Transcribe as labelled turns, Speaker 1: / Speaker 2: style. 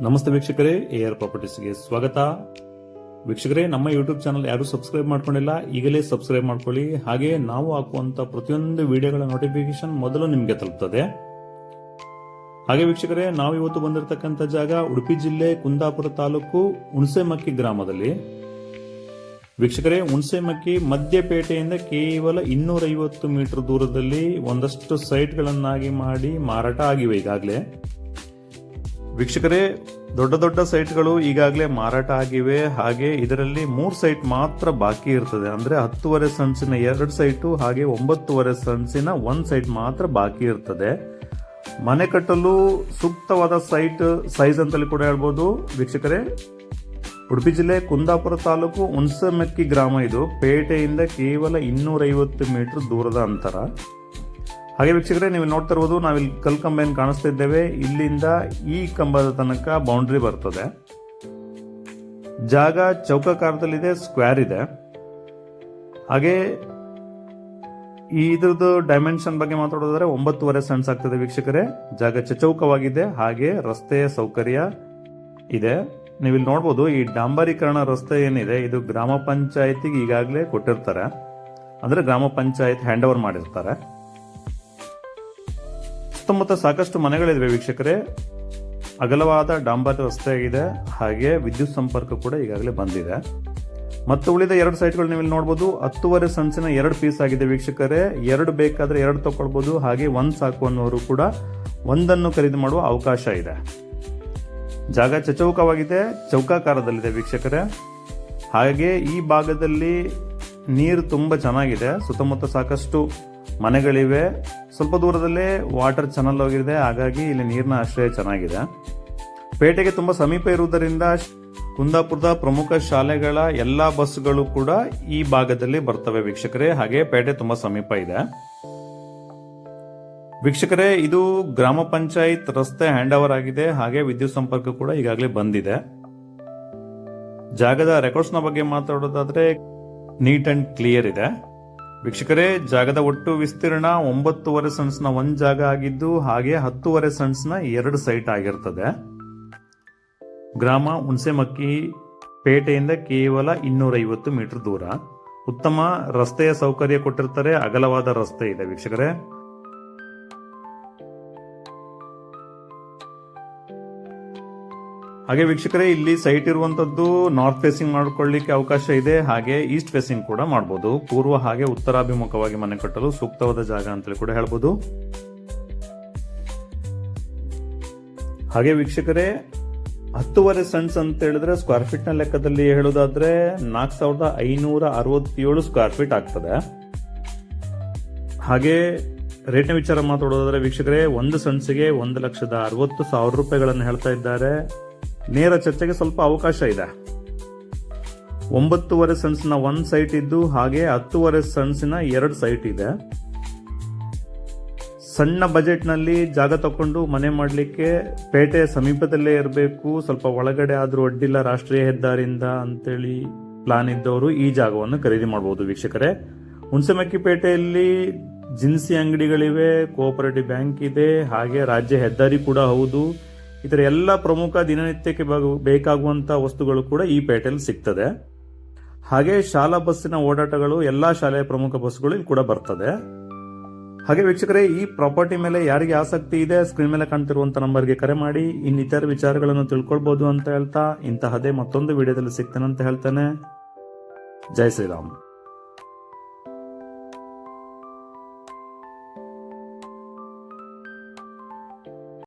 Speaker 1: ನಮಸ್ತೆ ವೀಕ್ಷಕರೇ, ಎಆರ್ ಪ್ರಾಪರ್ಟೀಸ್ಗೆ ಸ್ವಾಗತ. ವೀಕ್ಷಕರೇ, ನಮ್ಮ ಯೂಟ್ಯೂಬ್ ಚಾನಲ್ ಯಾರು ಸಬ್ಸ್ಕ್ರೈಬ್ ಮಾಡ್ಕೊಂಡಿಲ್ಲ, ಈಗಲೇ ಸಬ್ಸ್ಕ್ರೈಬ್ ಮಾಡ್ಕೊಳ್ಳಿ. ಹಾಗೆ ನಾವು ಹಾಕುವಂತ ಪ್ರತಿಯೊಂದು ವಿಡಿಯೋಗಳ ನೋಟಿಫಿಕೇಶನ್ ಮೊದಲು ನಿಮಗೆ ತಲುಪ್ತದೆ. ಹಾಗೆ ವೀಕ್ಷಕರೇ, ನಾವು ಇವತ್ತು ಬಂದಿರತಕ್ಕಂಥ ಜಾಗ ಉಡುಪಿ ಜಿಲ್ಲೆ ಕುಂದಾಪುರ ತಾಲೂಕು ಹುಣಸೆಮಕ್ಕಿ ಗ್ರಾಮದಲ್ಲಿ. ವೀಕ್ಷಕರೇ, ಹುಣಸೆಮಕ್ಕಿ ಮಧ್ಯಪೇಟೆಯಿಂದ ಕೇವಲ 250 ಮೀಟರ್ ದೂರದಲ್ಲಿ ಒಂದಷ್ಟು ಸೈಟ್ಗಳನ್ನಾಗಿ ಮಾಡಿ ಮಾರಾಟ ಆಗಿವೆ ಈಗಾಗಲೇ. ವೀಕ್ಷಕರೇ, ದೊಡ್ಡ ದೊಡ್ಡ ಸೈಟ್ಗಳು ಈಗಾಗಲೇ ಮಾರಾಟ ಆಗಿವೆ. ಹಾಗೆ ಇದರಲ್ಲಿ 3 ಸೈಟ್ ಮಾತ್ರ ಬಾಕಿ ಇರ್ತದೆ. ಅಂದ್ರೆ 10.5 ಸೆಂಟ್ಸಿನ 2 ಸೈಟು ಹಾಗೆ 9.5 ಸೆಂಟ್ಸಿನ 1 ಸೈಟ್ ಮಾತ್ರ ಬಾಕಿ ಇರ್ತದೆ. ಮನೆ ಕಟ್ಟಲು ಸೂಕ್ತವಾದ ಸೈಟ್ ಸೈಜ್ ಅಂತಲೂ ಕೂಡ ಹೇಳ್ಬೋದು. ವೀಕ್ಷಕರೇ, ಉಡುಪಿ ಜಿಲ್ಲೆ ಕುಂದಾಪುರ ತಾಲೂಕು ಹುಣಸೆಮಕ್ಕಿ ಗ್ರಾಮ. ಇದು ಪೇಟೆಯಿಂದ ಕೇವಲ 250 ಮೀಟರ್ ದೂರದ ಅಂತರ. ಹಾಗೆ ವೀಕ್ಷಕರೇ, ನೀವು ನೋಡ್ತಾ ಇರ್ಬೋದು, ನಾವಿಲ್ಲಿ ಕಲ್ ಕಂಬ ಏನು ಕಾಣಿಸ್ತಾ ಇದ್ದೇವೆ, ಇಲ್ಲಿಂದ ಈ ಕಂಬದ ತನಕ ಬೌಂಡ್ರಿ ಬರ್ತದೆ. ಜಾಗ ಚೌಕಾಕಾರದಲ್ಲಿದೆ, ಸ್ಕ್ವೇರ್ ಇದೆ. ಹಾಗೆ ಇದ್ರದ್ದು ಡೈಮೆನ್ಷನ್ ಬಗ್ಗೆ ಮಾತಾಡೋದಾದ್ರೆ 9.5 ಸೆಂಟ್ಸ್ ಆಗ್ತದೆ. ವೀಕ್ಷಕರೇ, ಜಾಗ ಚೌಕವಾಗಿದೆ. ಹಾಗೆ ರಸ್ತೆಯ ಸೌಕರ್ಯ ಇದೆ. ನೀವಿಲ್ಲಿ ನೋಡ್ಬೋದು, ಈ ಡಾಂಬರೀಕರಣ ರಸ್ತೆ ಏನಿದೆ, ಇದು ಗ್ರಾಮ ಪಂಚಾಯತಿಗೆ ಈಗಾಗಲೇ ಕೊಟ್ಟಿರ್ತಾರೆ. ಅಂದ್ರೆ ಗ್ರಾಮ ಪಂಚಾಯತ್ ಹ್ಯಾಂಡ್ ಓವರ್ ಮಾಡಿರ್ತಾರೆ. ಸುತ್ತಮುತ್ತ ಸಾಕಷ್ಟು ಮನೆಗಳಿವೆ ವೀಕ್ಷಕರೇ. ಅಗಲವಾದ ಡಾಂಬರ್ ರಸ್ತೆ ಆಗಿದೆ. ಹಾಗೆ ವಿದ್ಯುತ್ ಸಂಪರ್ಕ ಕೂಡ ಈಗಾಗಲೇ ಬಂದಿದೆ. ಮತ್ತು ಉಳಿದ 2 ಸೈಟ್ಗಳು ನೀವು ನೋಡಬಹುದು. 10.5 ಸೆಂಟ್ಸಿನ 2 ಪೀಸ್ ಆಗಿದೆ ವೀಕ್ಷಕರೇ. 2 ಬೇಕಾದ್ರೆ 2 ತಗೊಳ್ಬಹುದು. ಹಾಗೆ 1 ಸಾಕು ಅನ್ನೋರು ಕೂಡ 1 ಖರೀದಿ ಮಾಡುವ ಅವಕಾಶ ಇದೆ. ಜಾಗ ಚೌಕವಾಗಿದೆ, ಚೌಕಾಕಾರದಲ್ಲಿದೆ ವೀಕ್ಷಕರೇ. ಹಾಗೆ ಈ ಭಾಗದಲ್ಲಿ ನೀರು ತುಂಬಾ ಚೆನ್ನಾಗಿದೆ. ಸುತ್ತಮುತ್ತ ಸಾಕಷ್ಟು ಮನೆಗಳಿವೆ. ಸ್ವಲ್ಪ ದೂರದಲ್ಲೇ ವಾಟರ್ ಚಾನಲ್ ಹೋಗಿದೆ. ಹಾಗಾಗಿ ಇಲ್ಲಿ ನೀರಿನ ಆಶ್ರಯ ಚೆನ್ನಾಗಿದೆ. ಪೇಟೆಗೆ ತುಂಬಾ ಸಮೀಪ ಇರುವುದರಿಂದ ಕುಂದಾಪುರದ ಪ್ರಮುಖ ಶಾಲೆಗಳ ಎಲ್ಲಾ ಬಸ್ಗಳು ಕೂಡ ಈ ಭಾಗದಲ್ಲಿ ಬರ್ತವೆ ವೀಕ್ಷಕರೇ. ಹಾಗೆ ಪೇಟೆ ತುಂಬಾ ಸಮೀಪ ಇದೆ. ವೀಕ್ಷಕರೇ, ಇದು ಗ್ರಾಮ ಪಂಚಾಯತ್ ರಸ್ತೆ ಹ್ಯಾಂಡ್ ಓವರ್ ಆಗಿದೆ. ಹಾಗೆ ವಿದ್ಯುತ್ ಸಂಪರ್ಕ ಕೂಡ ಈಗಾಗಲೇ ಬಂದಿದೆ. ಜಾಗದ ರೆಕಾರ್ಡ್ಸ್ ನ ಬಗ್ಗೆ ಮಾತಾಡೋದಾದ್ರೆ ನೀಟ್ ಅಂಡ್ ಕ್ಲಿಯರ್ ಇದೆ. ವೀಕ್ಷಕರೇ, ಜಾಗದ ಒಟ್ಟು ವಿಸ್ತೀರ್ಣ 9.5 ಸೆಂಟ್ಸ್ನ 1 ಜಾಗ ಆಗಿದ್ದು, ಹಾಗೆ 10.5 ಸೆಂಟ್ಸ್ನ 2 ಸೈಟ್ ಆಗಿರ್ತದೆ. ಗ್ರಾಮ ಹುಣಸೆಮಕ್ಕಿ ಪೇಟೆಯಿಂದ ಕೇವಲ 250 ಮೀಟರ್ ದೂರ. ಉತ್ತಮ ರಸ್ತೆಯ ಸೌಕರ್ಯ ಕೊಟ್ಟಿರ್ತಾರೆ. ಅಗಲವಾದ ರಸ್ತೆ ಇದೆ ವೀಕ್ಷಕರೇ. ಹಾಗೆ ವೀಕ್ಷಕರೇ, ಇಲ್ಲಿ ಸೈಟ್ ಇರುವಂತದ್ದು ನಾರ್ತ್ ಫೇಸಿಂಗ್ ಮಾಡ್ಕೊಳ್ಳಿಕ್ಕೆ ಅವಕಾಶ ಇದೆ. ಹಾಗೆ ಈಸ್ಟ್ ಫೇಸಿಂಗ್ ಕೂಡ ಮಾಡಬಹುದು. ಪೂರ್ವ ಹಾಗೆ ಉತ್ತರಾಭಿಮುಖವಾಗಿ ಮನೆ ಕಟ್ಟಲು ಸೂಕ್ತವಾದ ಜಾಗ ಅಂತಲೂ ಕೂಡ ಹೇಳ್ಬೋದು. ಹಾಗೆ ವೀಕ್ಷಕರೇ, 10.5 ಸೆಂಟ್ಸ್ ಅಂತ ಹೇಳಿದ್ರೆ ಸ್ಕ್ವೇರ್ ಫೀಟ್ ನ ಲೆಕ್ಕದಲ್ಲಿ ಹೇಳೋದಾದ್ರೆ 4567 ಸ್ಕ್ವೇರ್ ಫೀಟ್ ಆಗ್ತದೆ. ಹಾಗೆ ರೇಟ್ನ ವಿಚಾರ ಮಾತಾಡೋದಾದ್ರೆ ವೀಕ್ಷಕರೇ, 1 ಸೆಂಟ್ಸ್ಗೆ 1,60,000 ರೂಪಾಯಿಗಳನ್ನು ಹೇಳ್ತಾ ಇದ್ದಾರೆ. ನೇರ ಚರ್ಚೆಗೆ ಸ್ವಲ್ಪ ಅವಕಾಶ ಇದೆ. 9.5 ಸೆಂಟ್ಸ್ನ 1 ಸೈಟ್ ಇದ್ದು, ಹಾಗೆ 10.5 ಸೆಂಟ್ಸ್ನ 2 ಸೈಟ್ ಇದೆ. ಸಣ್ಣ ಬಜೆಟ್ ನಲ್ಲಿ ಜಾಗ ತಕೊಂಡು ಮನೆ ಮಾಡಲಿಕ್ಕೆ ಪೇಟೆ ಸಮೀಪದಲ್ಲೇ ಇರಬೇಕು, ಸ್ವಲ್ಪ ಒಳಗಡೆ ಆದ್ರೂ ಅಡ್ಡಿಲ್ಲ ರಾಷ್ಟ್ರೀಯ ಹೆದ್ದಾರಿಯಿಂದ ಅಂತೇಳಿ ಪ್ಲಾನ್ ಇದ್ದವರು ಈ ಜಾಗವನ್ನು ಖರೀದಿ ಮಾಡಬಹುದು ವೀಕ್ಷಕರೇ. ಹುಣಸೆಮಕ್ಕಿ ಪೇಟೆಯಲ್ಲಿ ಜಿನ್ಸಿ ಅಂಗಡಿಗಳಿವೆ, ಕೋಆಪರೇಟಿವ್ ಬ್ಯಾಂಕ್ ಇದೆ, ಹಾಗೆ ರಾಜ್ಯ ಹೆದ್ದಾರಿ ಕೂಡ ಹೌದು. ಇದರ ಎಲ್ಲ ಪ್ರಮುಖ ದಿನನಿತ್ಯಕ್ಕೆ ಬೇಕಾಗುವಂತಹ ವಸ್ತುಗಳು ಕೂಡ ಈ ಪೇಟೆಯಲ್ಲಿ ಸಿಗ್ತದೆ. ಹಾಗೆ ಶಾಲಾ ಬಸ್ಸಿನ ಓಡಾಟಗಳು, ಎಲ್ಲಾ ಶಾಲೆಯ ಪ್ರಮುಖ ಬಸ್ಗಳು ಇಲ್ಲಿ ಕೂಡ ಬರ್ತದೆ. ಹಾಗೆ ವೀಕ್ಷಕರೇ, ಈ ಪ್ರಾಪರ್ಟಿ ಮೇಲೆ ಯಾರಿಗೆ ಆಸಕ್ತಿ ಇದೆ, ಸ್ಕ್ರೀನ್ ಮೇಲೆ ಕಾಣ್ತಿರುವಂತಹ ನಂಬರ್ಗೆ ಕರೆ ಮಾಡಿ ಇನ್ನಿತರ ವಿಚಾರಗಳನ್ನು ತಿಳ್ಕೊಳ್ಬಹುದು ಅಂತ ಹೇಳ್ತಾ, ಇಂತಹದೇ ಮತ್ತೊಂದು ವಿಡಿಯೋದಲ್ಲಿ ಸಿಗ್ತೇನೆ ಅಂತ ಹೇಳ್ತೇನೆ. ಜೈ ಶ್ರೀರಾಮ್.